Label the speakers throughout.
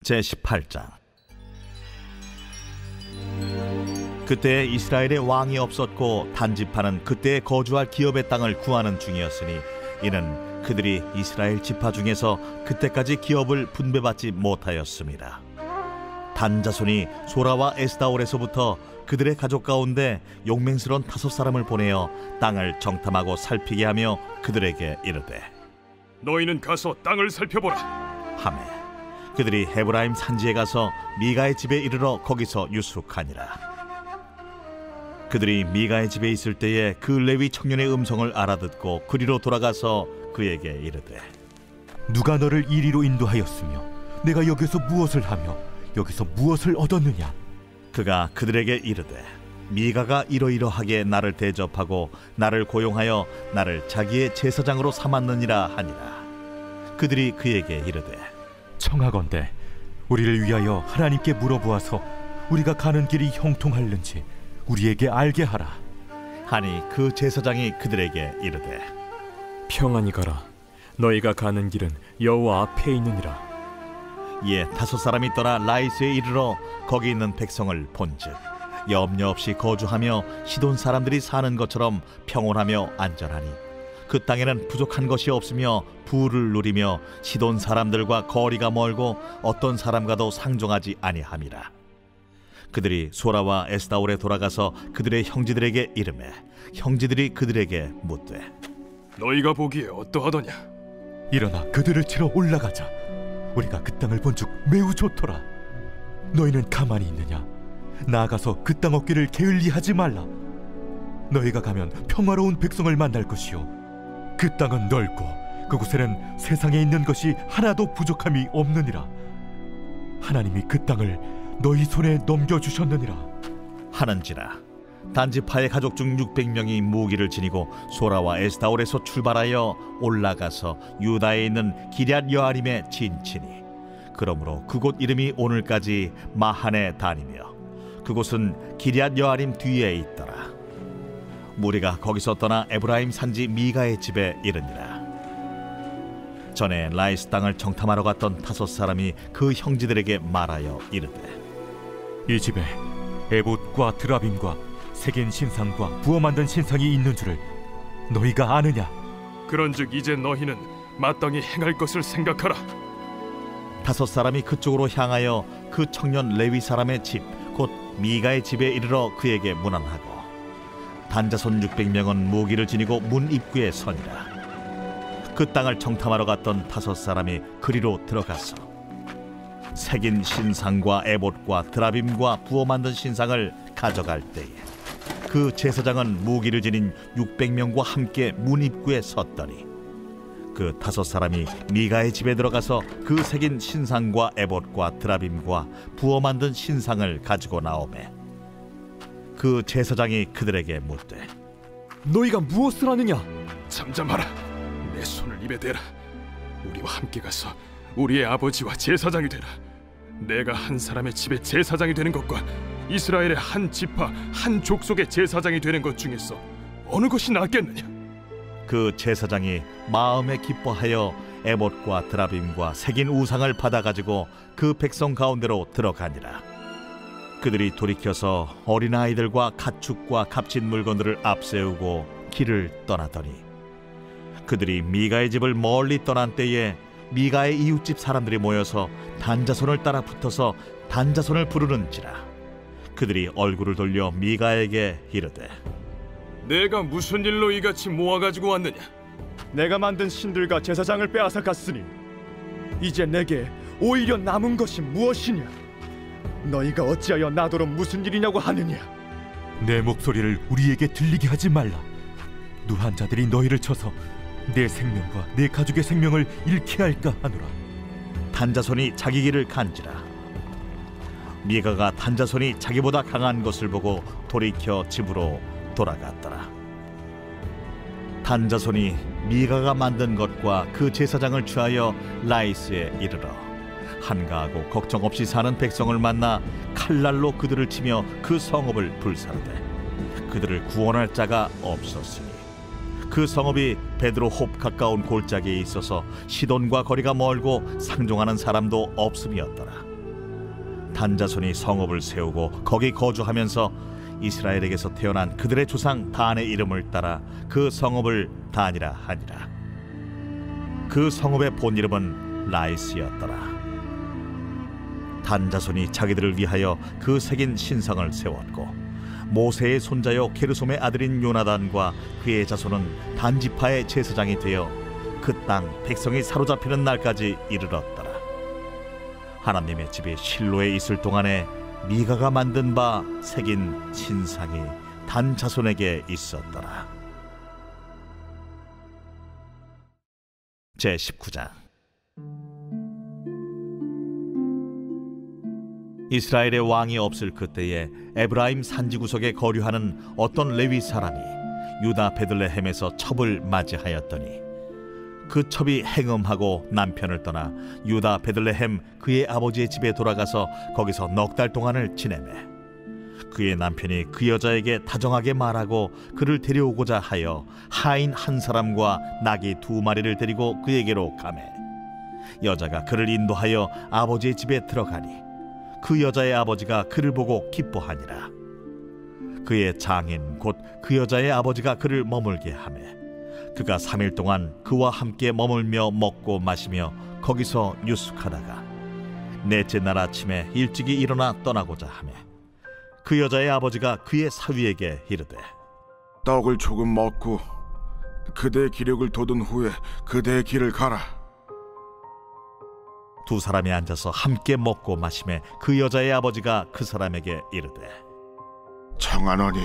Speaker 1: 제18장. 그때 이스라엘에 왕이 없었고 단지파는 그때 거주할 기업의 땅을 구하는 중이었으니 이는 그들이 이스라엘 지파 중에서 그때까지 기업을 분배받지 못하였습니다. 단 자손이 소라와 에스다올에서부터 그들의 가족 가운데 용맹스러운 5사람을 보내어 땅을 정탐하고 살피게 하며 그들에게 이르되,
Speaker 2: 너희는 가서 땅을 살펴보라
Speaker 1: 하매 그들이 헤브라임 산지에 가서 미가의 집에 이르러 거기서 유숙하니라. 그들이 미가의 집에 있을 때에 그 레위 청년의 음성을 알아듣고 그리로 돌아가서 그에게 이르되,
Speaker 3: 누가 너를 이리로 인도하였으며 내가 여기서 무엇을 하며 여기서 무엇을 얻었느냐?
Speaker 1: 그가 그들에게 이르되, 미가가 이러이러하게 나를 대접하고 나를 고용하여 나를 자기의 제사장으로 삼았느니라 하니라. 그들이 그에게 이르되,
Speaker 3: 청하건대 우리를 위하여 하나님께 물어보아서 우리가 가는 길이 형통할는지 우리에게 알게 하라
Speaker 1: 하니 그 제사장이 그들에게 이르되,
Speaker 4: 평안히 가라. 너희가 가는 길은 여호와 앞에 있느니라.
Speaker 1: 이에 5사람이 떠나 라이스에 이르러 거기 있는 백성을 본즉 염려 없이 거주하며 시돈 사람들이 사는 것처럼 평온하며 안전하니 그 땅에는 부족한 것이 없으며 부를 누리며 시돈 사람들과 거리가 멀고 어떤 사람과도 상종하지 아니함이라. 그들이 소라와 에스다올에 돌아가서 그들의 형제들에게 이르매 형제들이 그들에게 묻되,
Speaker 2: 너희가 보기에 어떠하더냐?
Speaker 3: 일어나 그들을 치러 올라가자. 우리가 그 땅을 본즉 매우 좋더라. 너희는 가만히 있느냐? 나아가서 그 땅 얻기를 게을리하지 말라. 너희가 가면 평화로운 백성을 만날 것이요 그 땅은 넓고 그곳에는 세상에 있는 것이 하나도 부족함이 없느니라. 하나님이 그 땅을 너희 손에 넘겨주셨느니라
Speaker 1: 하는지라. 단지파의 가족 중 600명이 무기를 지니고 소라와 에스다올에서 출발하여 올라가서 유다에 있는 기럇 여아림에 진치니 그러므로 그곳 이름이 오늘까지 마하네 다니며 그곳은 기럇 여아림 뒤에 있더라. 무리가 거기서 떠나 에브라임 산지 미가의 집에 이르니라. 전에 라이스 땅을 정탐하러 갔던 5사람이 그 형제들에게 말하여 이르되,
Speaker 3: 이 집에 에봇과 드라빔과 새긴 신상과 부어 만든 신상이 있는 줄을 너희가 아느냐?
Speaker 2: 그런즉 이제 너희는 마땅히 행할 것을 생각하라.
Speaker 1: 5사람이 그쪽으로 향하여 그 청년 레위 사람의 집 곧 미가의 집에 이르러 그에게 문안하고 단자손 600명은 무기를 지니고 문 입구에 서니라. 그 땅을 정탐하러 갔던 5사람이 그리로 들어가서 새긴 신상과 에봇과 드라빔과 부어 만든 신상을 가져갈 때에 그 제사장은 무기를 지닌 600명과 함께 문 입구에 섰더니 그 5사람이 미가의 집에 들어가서 그 새긴 신상과 에봇과 드라빔과 부어 만든 신상을 가지고 나오매 그 제사장이 그들에게 묻되,
Speaker 4: 너희가 무엇을 하느냐?
Speaker 2: 잠잠하라. 내 손을 입에 대라. 우리와 함께 가서 우리의 아버지와 제사장이 되라. 내가 한 사람의 집에 제사장이 되는 것과 이스라엘의 한 지파 한 족속의 제사장이 되는 것 중에서 어느 것이 낫겠느냐?
Speaker 1: 그 제사장이 마음에 기뻐하여 에봇과 드라빔과 새긴 우상을 받아가지고 그 백성 가운데로 들어가니라. 그들이 돌이켜서 어린아이들과 가축과 값진 물건들을 앞세우고 길을 떠나더니 그들이 미가의 집을 멀리 떠난 때에 미가의 이웃집 사람들이 모여서 단자손을 따라 붙어서 단자손을 부르는지라. 그들이 얼굴을 돌려 미가에게 이르되,
Speaker 2: 내가 무슨 일로 이같이 모아가지고 왔느냐?
Speaker 5: 내가 만든 신들과 제사장을 빼앗아 갔으니 이제 내게 오히려 남은 것이 무엇이냐? 너희가 어찌하여 나더러 무슨 일이냐고 하느냐?
Speaker 3: 내 목소리를 우리에게 들리게 하지 말라. 누한 자들이 너희를 쳐서 내 생명과 내 가족의 생명을 잃게 할까 하노라.
Speaker 1: 단자손이 자기 길을 간지라. 미가가 단자손이 자기보다 강한 것을 보고 돌이켜 집으로 돌아갔더라. 단자손이 미가가 만든 것과 그 제사장을 취하여 라이스에 이르러 한가하고 걱정 없이 사는 백성을 만나 칼날로 그들을 치며 그 성읍을 불사르되 그들을 구원할 자가 없었으니 그 성읍이 베드로홉 가까운 골짜기에 있어서 시돈과 거리가 멀고 상종하는 사람도 없음이었더라. 단 자손이 성읍을 세우고 거기 거주하면서 이스라엘에게서 태어난 그들의 조상 단의 이름을 따라 그 성읍을 단이라 하니라. 그 성읍의 본 이름은 라이스였더라. 단 자손이 자기들을 위하여 그 새긴 신상을 세웠고 모세의 손자요 게르솜의 아들인 요나단과 그의 자손은 단 지파의 제사장이 되어 그 땅 백성이 사로잡히는 날까지 이르렀더라. 하나님의 집이 실로에 있을 동안에 미가가 만든 바 새긴 신상이 단 자손에게 있었더라. 제19장. 이스라엘의 왕이 없을 그때에 에브라임 산지 구석에 거류하는 어떤 레위 사람이 유다 베들레헴에서 첩을 맞이하였더니 그 첩이 행음하고 남편을 떠나 유다 베들레헴 그의 아버지의 집에 돌아가서 거기서 넉 달 동안을 지내매 그의 남편이 그 여자에게 다정하게 말하고 그를 데려오고자 하여 하인 한 사람과 나귀 2마리를 데리고 그에게로 가매 여자가 그를 인도하여 아버지의 집에 들어가니 그 여자의 아버지가 그를 보고 기뻐하니라. 그의 장인 곧 그 여자의 아버지가 그를 머물게 하매 그가 3일 동안 그와 함께 머물며 먹고 마시며 거기서 유숙하다가 넷째 날 아침에 일찍이 일어나 떠나고자 하매 그 여자의 아버지가 그의 사위에게 이르되
Speaker 6: 떡을 조금 먹고 그대의 기력을 돋은 후에 그대의 길을 가라.
Speaker 1: 두 사람이 앉아서 함께 먹고 마시매 그 여자의 아버지가 그 사람에게 이르되
Speaker 6: 청하노니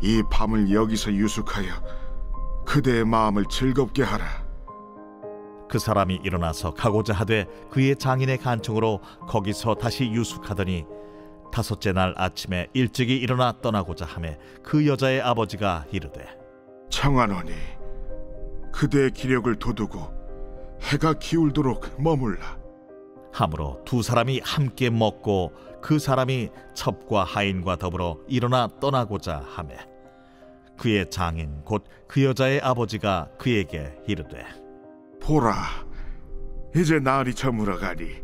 Speaker 6: 이 밤을 여기서 유숙하여 그대의 마음을 즐겁게 하라.
Speaker 1: 그 사람이 일어나서 가고자 하되 그의 장인의 간청으로 거기서 다시 유숙하더니 5째 날 아침에 일찍이 일어나 떠나고자 하매 그 여자의 아버지가 이르되
Speaker 6: 청하노니 그대의 기력을 돋우고 해가 기울도록 머물라.
Speaker 1: 하므로 두 사람이 함께 먹고 그 사람이 첩과 하인과 더불어 일어나 떠나고자 하매 그의 장인 곧 그 여자의 아버지가 그에게 이르되
Speaker 6: 보라, 이제 날이 저물어가니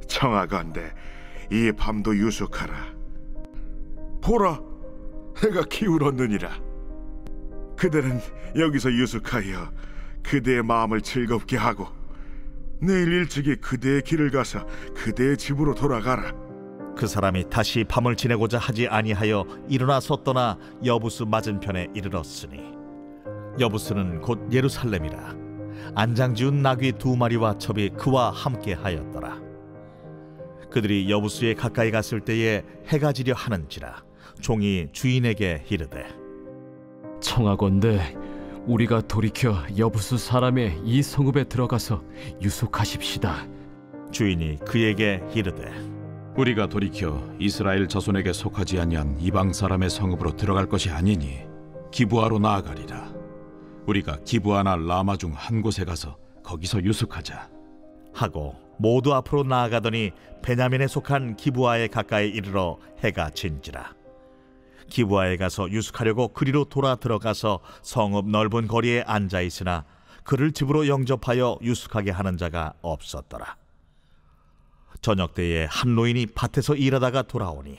Speaker 6: 청하건대 이 밤도 유숙하라. 보라, 해가 기울었느니라. 그대는 여기서 유숙하여 그대의 마음을 즐겁게 하고 내일 일찍이 그대의 길을 가서 그대의 집으로 돌아가라.
Speaker 1: 그 사람이 다시 밤을 지내고자 하지 아니하여 일어나서 떠나 여부스 맞은편에 이르렀으니 여부스는 곧 예루살렘이라. 안장지운 나귀 2마리와 첩이 그와 함께 하였더라. 그들이 여부스에 가까이 갔을 때에 해가 지려 하는지라 종이 주인에게 이르되
Speaker 4: 청하건대 우리가 돌이켜 여부수 사람의 이 성읍에 들어가서 유숙하십시다.
Speaker 1: 주인이 그에게 이르되
Speaker 7: 우리가 돌이켜 이스라엘 자손에게 속하지 아니한 이방 사람의 성읍으로 들어갈 것이 아니니 기브아로 나아가리라. 우리가 기브아나 라마 중 한 곳에 가서 거기서 유숙하자
Speaker 1: 하고 모두 앞으로 나아가더니 베냐민에 속한 기브아에 가까이 이르러 해가 진지라. 기브아에 가서 유숙하려고 그리로 돌아 들어가서 성읍 넓은 거리에 앉아 있으나 그를 집으로 영접하여 유숙하게 하는 자가 없었더라. 저녁 때에 한 노인이 밭에서 일하다가 돌아오니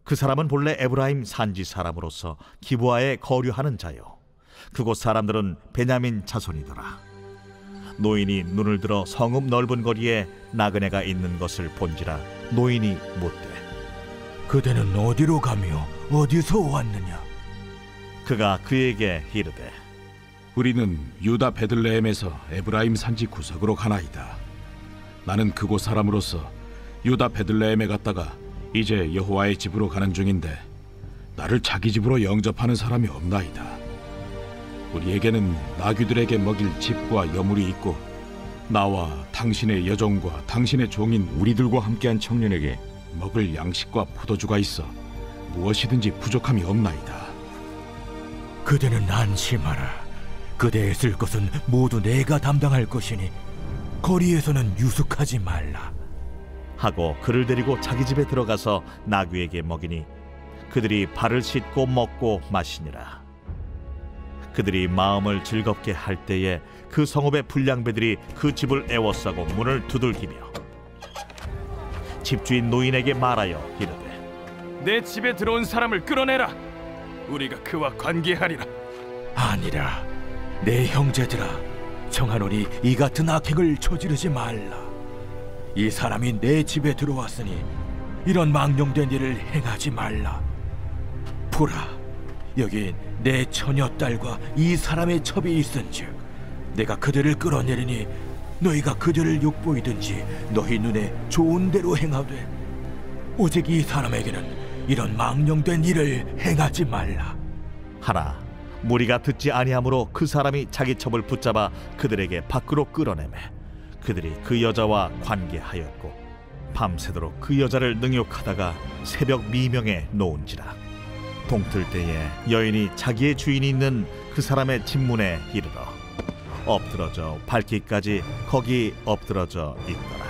Speaker 1: 그 사람은 본래 에브라임 산지 사람으로서 기브아에 거류하는 자요 그곳 사람들은 베냐민 자손이더라. 노인이 눈을 들어 성읍 넓은 거리에 나그네가 있는 것을 본지라 노인이 묻되
Speaker 3: 그대는 어디로 가며 어디서 왔느냐?
Speaker 1: 그가 그에게 이르되
Speaker 7: 우리는 유다 베들레헴에서 에브라임 산지 구석으로 가나이다. 나는 그곳 사람으로서 유다 베들레헴에 갔다가 이제 여호와의 집으로 가는 중인데 나를 자기 집으로 영접하는 사람이 없나이다. 우리에게는 나귀들에게 먹일 집과 여물이 있고 나와 당신의 여종과 당신의 종인 우리들과 함께한 청년에게 먹을 양식과 포도주가 있어 무엇이든지 부족함이 없나이다.
Speaker 3: 그대는 안심하라. 그대의 쓸 것은 모두 내가 담당할 것이니 거리에서는 유숙하지 말라.
Speaker 1: 하고 그를 데리고 자기 집에 들어가서 나귀에게 먹이니 그들이 발을 씻고 먹고 마시니라. 그들이 마음을 즐겁게 할 때에 그 성읍의 불량배들이 그 집을 애워싸고 문을 두들기며 집주인 노인에게 말하여 이르되
Speaker 2: 내 집에 들어온 사람을 끌어내라. 우리가 그와 관계하리라.
Speaker 3: 아니라 내 형제들아, 청하노니 이 같은 악행을 저지르지 말라. 이 사람이 내 집에 들어왔으니 이런 망령된 일을 행하지 말라. 보라, 여기 내 처녀딸과 이 사람의 첩이 있은즉 내가 그들을 끌어내리니 너희가 그들을 욕보이든지 너희 눈에 좋은 대로 행하되 오직 이 사람에게는 이런 망령된 일을 행하지 말라.
Speaker 1: 하나 무리가 듣지 아니하므로 그 사람이 자기 첩을 붙잡아 그들에게 밖으로 끌어내매 그들이 그 여자와 관계하였고 밤새도록 그 여자를 능욕하다가 새벽 미명에 놓은지라. 동틀 때에 여인이 자기의 주인이 있는 그 사람의 집문에 이르러 엎드러져 밟기까지 거기 엎드러져 있더라.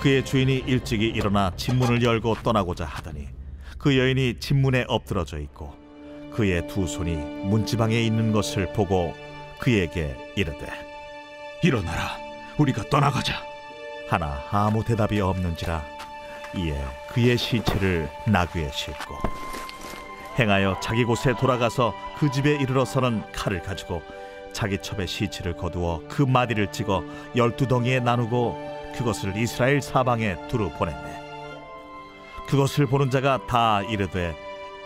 Speaker 1: 그의 주인이 일찍이 일어나 집문을 열고 떠나고자 하더니 그 여인이 집문에 엎드러져 있고 그의 두 손이 문지방에 있는 것을 보고 그에게 이르되
Speaker 7: 일어나라, 우리가 떠나가자.
Speaker 1: 하나 아무 대답이 없는지라. 이에 그의 시체를 나귀에 싣고 행하여 자기 곳에 돌아가서 그 집에 이르러서는 칼을 가지고 자기 첩의 시체를 거두어 그 마디를 찍어 12덩이에 나누고 그것을 이스라엘 사방에 두루 보냈네. 그것을 보는 자가 다 이르되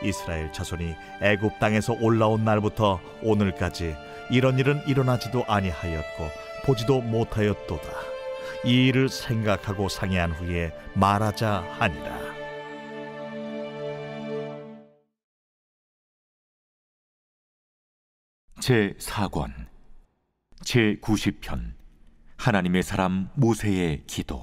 Speaker 1: 이스라엘 자손이 애굽 땅에서 올라온 날부터 오늘까지 이런 일은 일어나지도 아니하였고 보지도 못하였도다. 이 일을 생각하고 상의한 후에 말하자 하니라.
Speaker 3: 제4권 제90편 하나님의 사람 모세의 기도.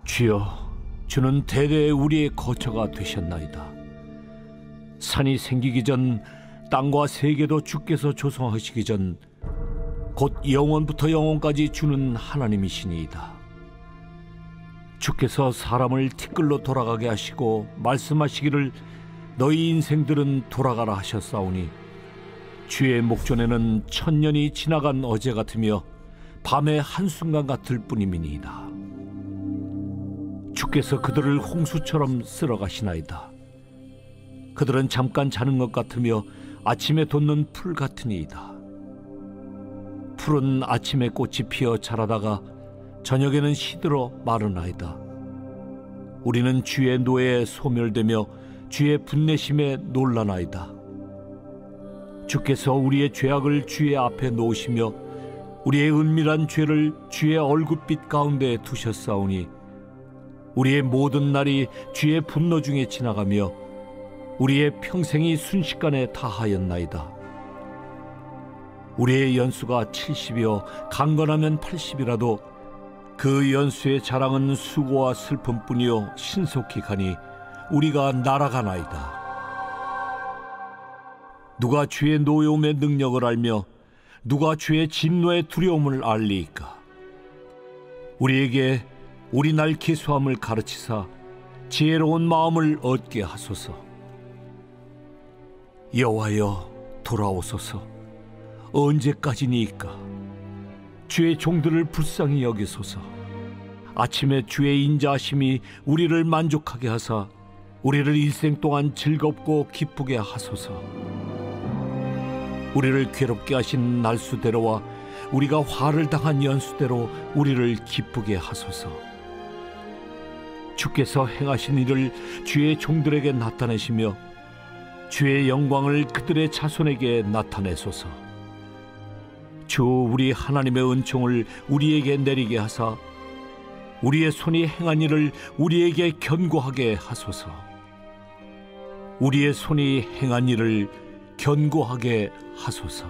Speaker 4: 주여, 주는 대대 우리의 거처가 되셨나이다. 산이 생기기 전 땅과 세계도 주께서 조성하시기 전 곧 영원부터 영원까지 주는 하나님이시니이다. 주께서 사람을 티끌로 돌아가게 하시고 말씀하시기를 너희 인생들은 돌아가라 하셨사오니 주의 목전에는 천년이 지나간 어제 같으며 밤의 한순간 같을 뿐이니이다. 주께서 그들을 홍수처럼 쓸어가시나이다. 그들은 잠깐 자는 것 같으며 아침에 돋는 풀 같으니이다. 풀은 아침에 꽃이 피어 자라다가 저녁에는 시들어 마르나이다. 우리는 주의 노에 소멸되며 주의 분내심에 놀라나이다. 주께서 우리의 죄악을 주의 앞에 놓으시며 우리의 은밀한 죄를 주의 얼굴빛 가운데 두셨사오니 우리의 모든 날이 주의 분노 중에 지나가며 우리의 평생이 순식간에 다하였나이다. 우리의 연수가 70이요 강건하면 80이라도 그 연수의 자랑은 수고와 슬픔뿐이요 신속히 가니 우리가 날아가나이다. 누가 주의 노여움의 능력을 알며 누가 주의 진노의 두려움을 알리이까? 우리에게 우리 날 기수함을 가르치사 지혜로운 마음을 얻게 하소서. 여호와여, 돌아오소서. 언제까지니이까? 주의 종들을 불쌍히 여기소서. 아침에 주의 인자하심이 우리를 만족하게 하사 우리를 일생 동안 즐겁고 기쁘게 하소서. 우리를 괴롭게 하신 날수대로와 우리가 화를 당한 연수대로 우리를 기쁘게 하소서. 주께서 행하신 일을 주의 종들에게 나타내시며 주의 영광을 그들의 자손에게 나타내소서. 주 우리 하나님의 은총을 우리에게 내리게 하사 우리의 손이 행한 일을 우리에게 견고하게 하소서. 우리의 손이 행한 일을 견고하게 하소서.